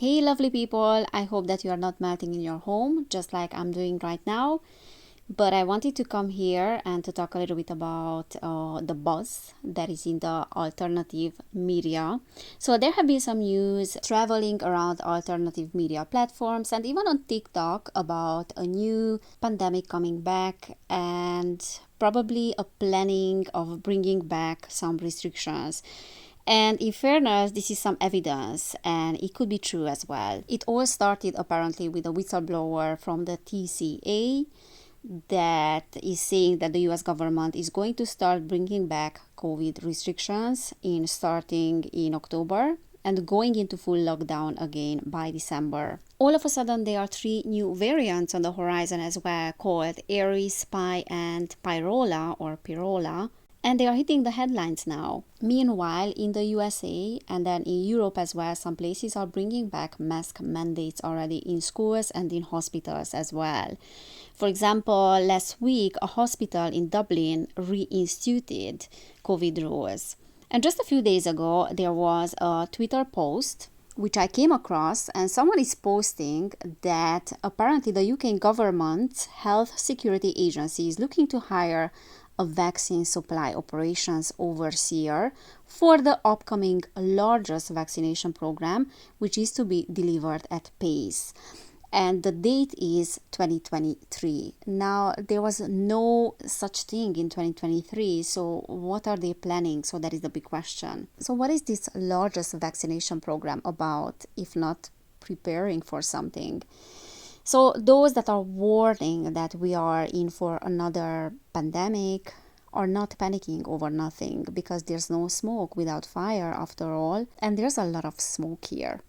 Hey lovely people, I hope that you are not melting in your home just like I'm doing right now. But I wanted to come here and to talk a little bit about the buzz that is in the alternative media. So there have been some news traveling around alternative media platforms and even on TikTok about a new pandemic coming back and probably a planning of bringing back some restrictions. And in fairness, this is some evidence, and it could be true as well. It all started apparently with a whistleblower from the TCA that is saying that the US government is going to start bringing back COVID restrictions starting in October and going into full lockdown again by December. All of a sudden, there are three new variants on the horizon as well, called Aries, Spy, and Pyrola, and they are hitting the headlines now. Meanwhile, in the USA and then in Europe as well, some places are bringing back mask mandates already in schools and in hospitals as well. For example, last week, a hospital in Dublin reinstituted COVID rules. And just a few days ago, there was a Twitter post which I came across, and someone is posting that apparently the UK government health security agency is looking to hire a vaccine supply operations overseer for the upcoming largest vaccination program, which is to be delivered at pace. And the date is 2023. Now, there was no such thing in 2023, so what are they planning? So that is the big question. So what is this largest vaccination program about, if not preparing for something? So those that are warning that we are in for another pandemic are not panicking over nothing, because there's no smoke without fire after all, and there's a lot of smoke here.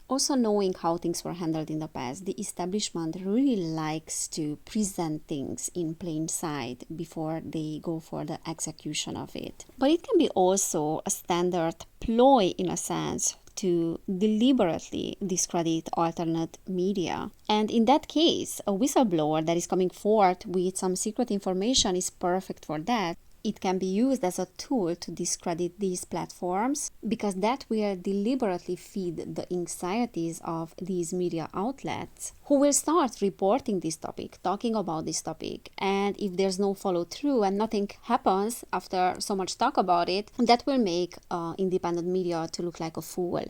Also, knowing how things were handled in the past, the establishment really likes to present things in plain sight before they go for the execution of it. But it can be also a standard ploy, in a sense, to deliberately discredit alternate media. And in that case, a whistleblower that is coming forth with some secret information is perfect for that. It can be used as a tool to discredit these platforms, because that will deliberately feed the anxieties of these media outlets who will start reporting this topic, talking about this topic. And if there's no follow through and nothing happens after so much talk about it, that will make independent media to look like a fool.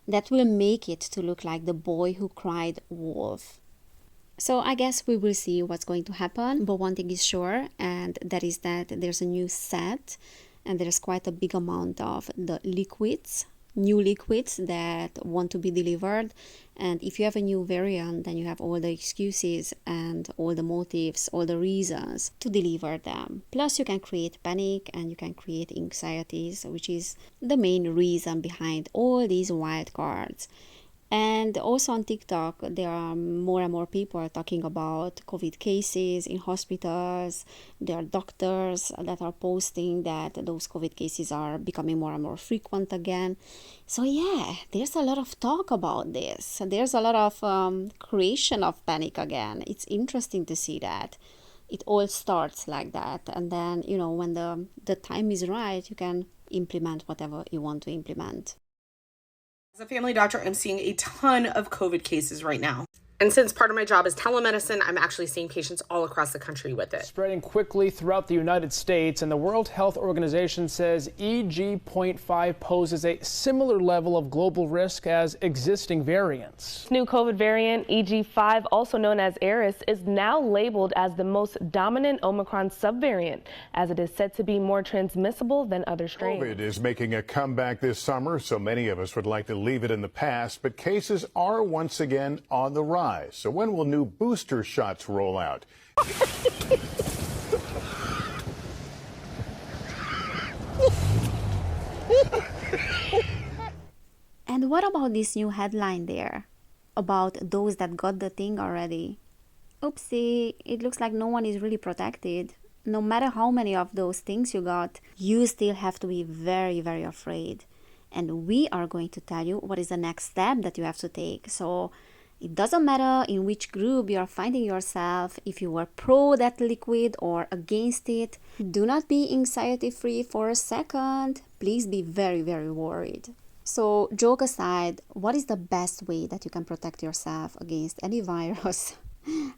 That will make it to look like the boy who cried wolf. So I guess we will see what's going to happen, but one thing is sure, and that is that there's a new set, and there's quite a big amount of the new liquids that want to be delivered. And if you have a new variant, then you have all the excuses and all the motives, all the reasons to deliver them. Plus you can create panic and you can create anxieties, which is the main reason behind all these wild cards. And also on TikTok, there are more and more people talking about COVID cases in hospitals. There are doctors that are posting that those COVID cases are becoming more and more frequent again. So yeah, there's a lot of talk about this. There's a lot of creation of panic again. It's interesting to see that. It all starts like that. And then, when the time is right, you can implement whatever you want to implement. As a family doctor, I'm seeing a ton of COVID cases right now. And since part of my job is telemedicine, I'm actually seeing patients all across the country with it. Spreading quickly throughout the United States, and the World Health Organization says EG.5 poses a similar level of global risk as existing variants. This new COVID variant, EG.5, also known as Eris, is now labeled as the most dominant Omicron subvariant, as it is said to be more transmissible than other strains. COVID is making a comeback this summer, so many of us would like to leave it in the past, but cases are once again on the rise. So when will new booster shots roll out? And what about this new headline there about those that got the thing already? Oopsie, it looks like no one is really protected. No matter how many of those things you got, you still have to be very, very afraid. And we are going to tell you what is the next step that you have to take. So it doesn't matter in which group you are finding yourself, if you were pro that liquid or against it. Do not be anxiety free for a second. Please be very, very worried. So, joke aside, what is the best way that you can protect yourself against any virus,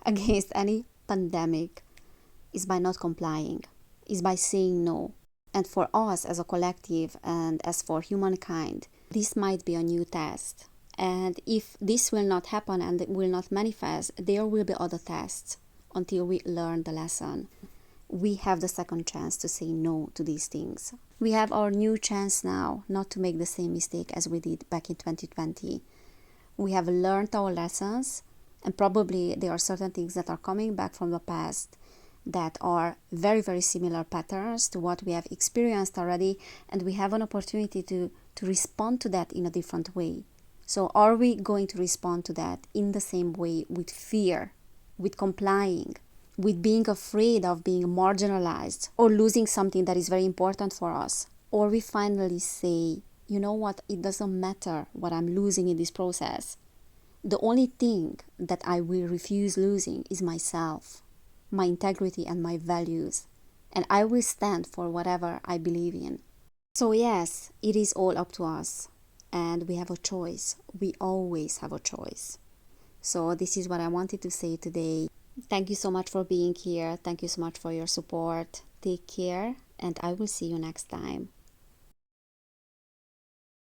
against any pandemic? Is by not complying, is by saying no. And for us as a collective and as for humankind, this might be a new test. And if this will not happen and it will not manifest, there will be other tests until we learn the lesson. We have the second chance to say no to these things. We have our new chance now not to make the same mistake as we did back in 2020. We have learned our lessons, and probably there are certain things that are coming back from the past that are very, very similar patterns to what we have experienced already, and we have an opportunity to respond to that in a different way. So are we going to respond to that in the same way, with fear, with complying, with being afraid of being marginalized or losing something that is very important for us? Or we finally say, you know what, it doesn't matter what I'm losing in this process. The only thing that I will refuse losing is myself, my integrity and my values, and I will stand for whatever I believe in. So yes, it is all up to us, and we have a choice. We always have a choice. So this is what I wanted to say today. Thank you so much for being here. Thank you so much for your support. Take care, and I will see you next time.